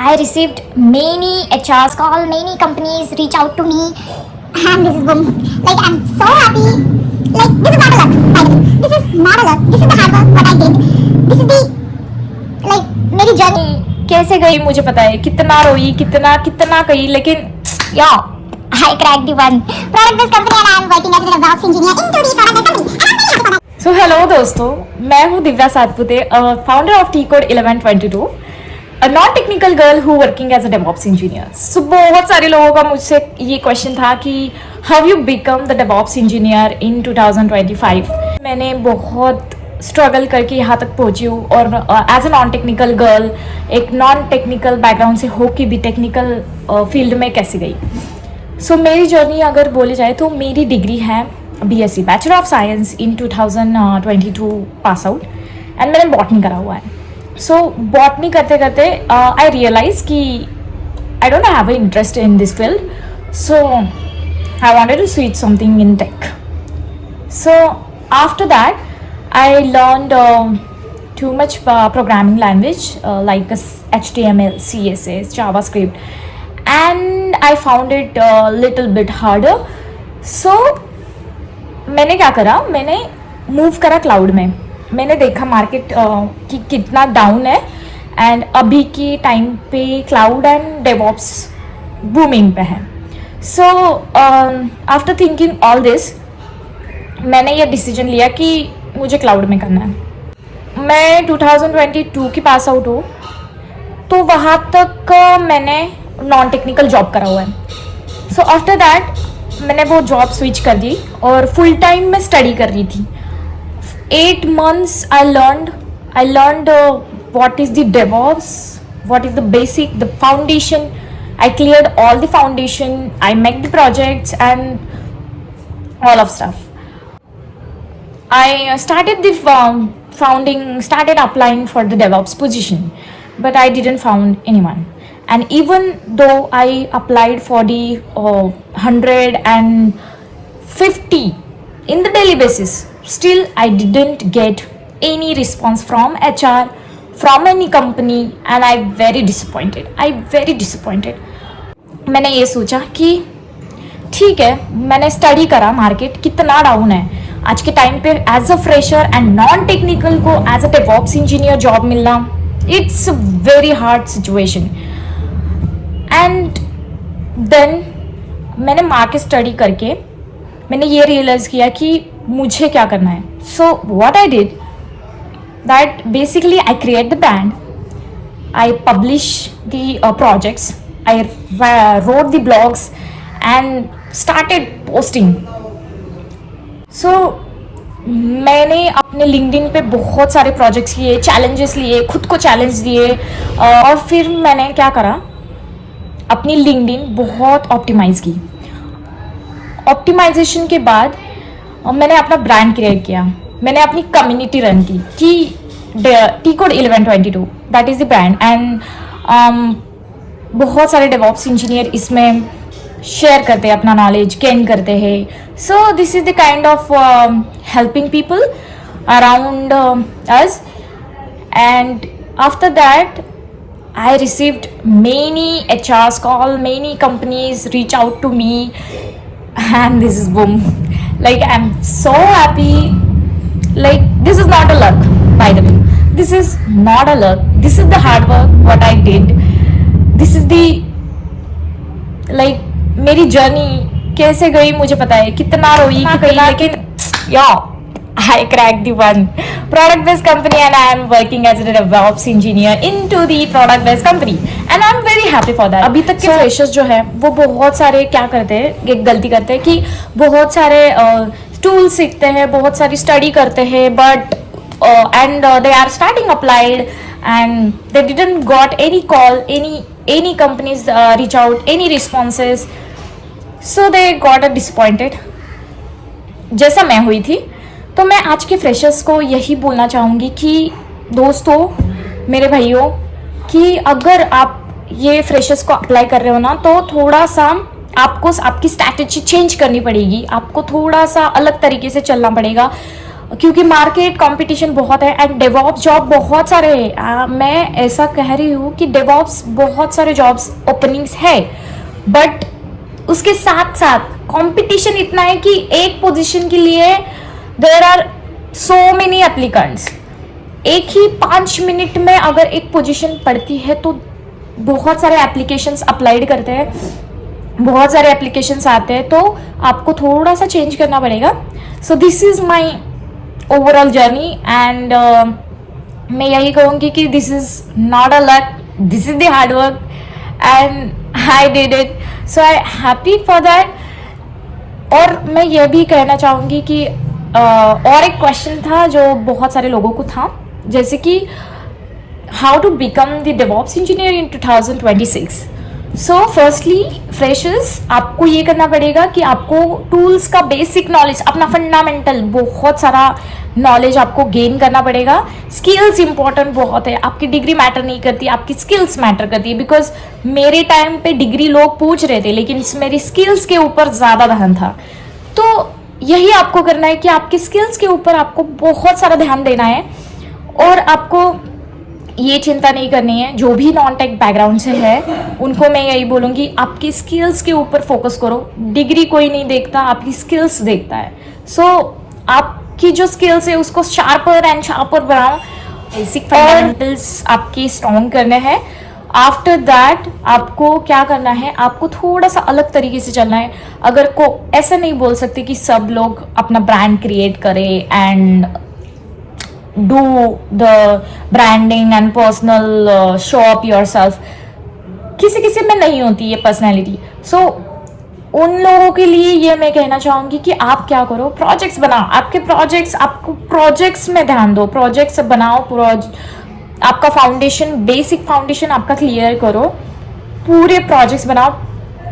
I received many HRs call, many companies reach out to me, and this is boom. Like I'm so happy. Like this is not a luck, by the way. This is not a luck. This is the hard work what I did. This is the like मेरी journey कैसे गई मुझे पता है, कितना रोई, कितना कितना गई, लेकिन yo. I cracked the one. Product-based company and I am working as a DevOps engineer into the product-based company. And I'm very happy for that. So hello दोस्तों, मैं हूँ Divya Satpute, founder of T-Code 1122, a non technical girl who working as a DevOps engineer. So बहुत सारे लोगों का मुझसे ये question था कि how you become the DevOps engineer in 2025. मैंने बहुत स्ट्रगल करके यहाँ तक पहुँची हूँ और as a non technical girl एक नॉन टेक्निकल बैकग्राउंड से हो के भी टेक्निकल फील्ड में कैसे गई. सो मेरी जर्नी अगर बोली जाए तो मेरी डिग्री है BSc bachelor of science in 2022 pass out and मैंने बॉटनी करा हुआ है. सो बॉटनी करते करते आई रियलाइज कि I don't have a interest in this field, so I wanted to switch something in tech. So after that I learned too much programming language like HTML, CSS, JavaScript, and I found it a little bit harder. So मैंने क्या करा, मैंने move करा cloud में. मैंने देखा market कि कितना डाउन है एंड अभी की टाइम पे क्लाउड एंड डेवऑप्स बूमिंग पे है. So after thinking all this मैंने ये डिसीजन लिया कि मुझे क्लाउड में करना है. मैं 2022 की पास आउट हूँ, तो वहाँ तक मैंने नॉन टेक्निकल जॉब करा हुआ है. सो आफ्टर दैट मैंने वो जॉब स्विच कर दी और फुल टाइम मैं स्टडी कर रही थी. 8 months I learned what is the DevOps, what is the basic, the foundation. I cleared all the foundation, I made the projects and all of stuff. I started the started applying for the DevOps position, but I didn't found anyone. And even though I applied for the 150 in the daily basis, still I didn't get any response from HR, from any company, and I very disappointed. मैंने ये सोचा कि ठीक है, मैंने study करा, market कितना down है आज के टाइम पे. As a fresher and non technical को as a DevOps engineer job मिलना, it's very hard situation. And then मैंने मार्केट स्टडी करके मैंने ये रियलाइज़ किया कि मुझे क्या करना है. So what I did that basically I create the brand, I publish the projects, I wrote the blogs and started posting. So मैंने अपने लिंक्डइन पे बहुत सारे प्रोजेक्ट्स लिए, चैलेंजेस लिए, खुद को चैलेंज दिए, और फिर मैंने क्या करा, अपनी लिंक्डइन बहुत ऑप्टिमाइज़ की. ऑप्टिमाइजेशन के बाद मैंने अपना ब्रांड क्रिएट किया, मैंने अपनी कम्युनिटी रन की कि T-Code 1122 that is the brand. And बहुत सारे डेवऑप्स इंजीनियर इसमें शेयर करते हैं, अपना नॉलेज गेन करते हैं. So this is the kind of helping people around us. And after that I received many HRs call, many companies reach out to me, and this is boom. Like I'm so happy. Like this is not a luck, by the way. This is not a luck. This is the hard work what I did. This is the like मेरी journey कैसे गई मुझे पता है, कितना रोई कितना, लेकिन या I cracked the one. Product-based company and I am working as a DevOps engineer into the product-based company and I'm very happy for that. अभी तक के फ्रेशर्स जो है वो बहुत सारे क्या करते हैं, एक गलती करते हैं कि बहुत सारे टूल सीखते हैं, बहुत सारी स्टडी करते हैं, but and they are starting applied and they didn't got any call, any companies reach out, any responses, so they got disappointed. जैसा मैं हुई थी. तो मैं आज के फ्रेशर्स को यही बोलना चाहूँगी कि दोस्तों, मेरे भाइयों, कि अगर आप ये फ्रेशर्स को अप्लाई कर रहे हो ना, तो थोड़ा सा आपको आपकी स्ट्रैटेजी चेंज करनी पड़ेगी, आपको थोड़ा सा अलग तरीके से चलना पड़ेगा. क्योंकि मार्केट कंपटीशन बहुत है एंड डेवॉप्स जॉब बहुत सारे हैं। मैं ऐसा कह रही हूँ कि डेवॉप्स बहुत सारे जॉब्स ओपनिंग्स है, बट उसके साथ साथ कंपटीशन इतना है कि एक पोजीशन के लिए there are so many applicants. एक ही 5 मिनट में अगर एक पोजीशन पड़ती है तो बहुत सारे एप्लीकेशंस अप्लाइड करते हैं, बहुत सारे एप्लीकेशंस आते हैं, तो आपको थोड़ा सा चेंज करना पड़ेगा। So this is my overall journey and मैं यही कहूँगी कि this is not a luck, this is the hard work and I did it, so I happy for that. और मैं ये भी कहना चाहूँगी कि और एक क्वेश्चन था जो बहुत सारे लोगों को था, जैसे कि how to become the DevOps engineer in 2026। So firstly freshers, आपको ये करना पड़ेगा कि आपको टूल्स का बेसिक नॉलेज, अपना फंडामेंटल बहुत सारा नॉलेज आपको गेन करना पड़ेगा। स्किल्स इंपॉर्टेंट बहुत है, आपकी डिग्री मैटर नहीं करती, आपकी स्किल्स मैटर करती है। बिकॉज मेरे टाइम पे डिग्री लोग पूछ रहे थे, लेकिन मेरी स्किल्स के ऊपर ज़्यादा ध्यान था। तो यही आपको करना है कि आपकी स्किल्स के ऊपर आपको बहुत सारा ध्यान देना है, और आपको ये चिंता नहीं करनी है। जो भी नॉन टेक बैकग्राउंड से है उनको मैं यही बोलूँगी, आपकी स्किल्स के ऊपर फोकस करो। डिग्री कोई नहीं देखता, आपकी स्किल्स देखता है। सो आपकी जो स्किल्स है उसको शार्पर एंड शार्पर बनाओ। बेसिक फंडामेंटल्स आपकी स्ट्रॉन्ग करने हैं। आफ्टर दैट आपको क्या करना है, आपको थोड़ा सा अलग तरीके से चलना है। अगर को ऐसा नहीं बोल सकते कि सब लोग अपना ब्रांड क्रिएट करें and do the branding and personal show up yourself। किसी किसी में नहीं होती ये पर्सनैलिटी। सो उन लोगों के लिए ये मैं कहना चाहूँगी कि आप क्या करो, प्रोजेक्ट्स बनाओ। आपको प्रोजेक्ट्स में ध्यान दो, प्रोजेक्ट्स बनाओ। आपका फाउंडेशन, बेसिक फाउंडेशन आपका क्लियर करो, पूरे प्रोजेक्ट्स बनाओ।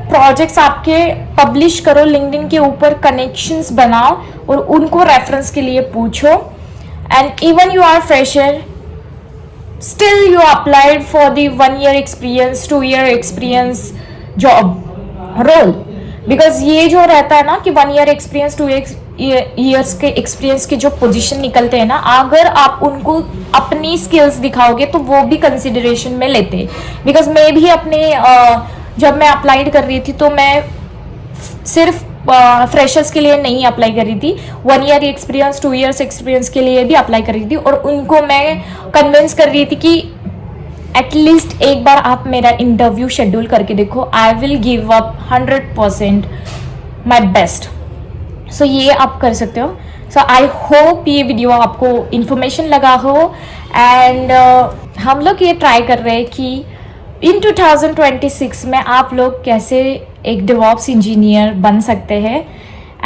प्रोजेक्ट्स आपके पब्लिश करो, लिंक्डइन के ऊपर कनेक्शंस बनाओ और उनको रेफरेंस के लिए पूछो। And even you are fresher, still you applied for the 1 year experience, 2 year experience job role, because ये जो रहता है ना कि 1 year experience, 2 years के experience के जो position निकलते हैं ना, अगर आप उनको अपनी skills दिखाओगे तो वो भी consideration में लेते हैं। because मैं भी अपने जब मैं अप्लाइड कर रही थी तो मैं सिर्फ फ्रेशर्स के लिए नहीं अप्लाई कर रही थी, 1 year एक्सपीरियंस, 2 years एक्सपीरियंस के लिए भी अप्लाई कर रही थी। और उनको मैं कन्विंस कर रही थी कि एटलीस्ट एक बार आप मेरा इंटरव्यू शेड्यूल करके देखो, I will give up 100% my best. So ये आप कर सकते हो। सो आई होप ये वीडियो आपको इन्फॉर्मेशन लगा हो। एंड हम लोग ये ट्राई कर रहे हैं कि इन 2026 में आप लोग कैसे एक डेवॉप्स इंजीनियर बन सकते हैं।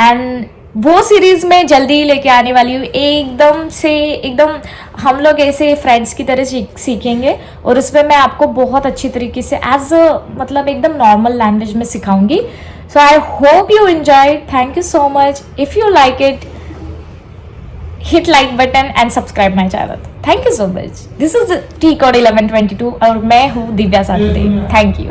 एंड वो सीरीज में जल्दी ही लेके आने वाली हूँ। एकदम हम लोग ऐसे फ्रेंड्स की तरह सीखेंगे, और उसमें मैं आपको बहुत अच्छी तरीके से मतलब एकदम नॉर्मल लैंग्वेज में सिखाऊंगी। So I hope you enjoy. Thank you so much. If you like it, hit like button and subscribe my channel. Thank you so much. This is T Code 1122 और मैं हूँ दिव्या साथी। Thank you.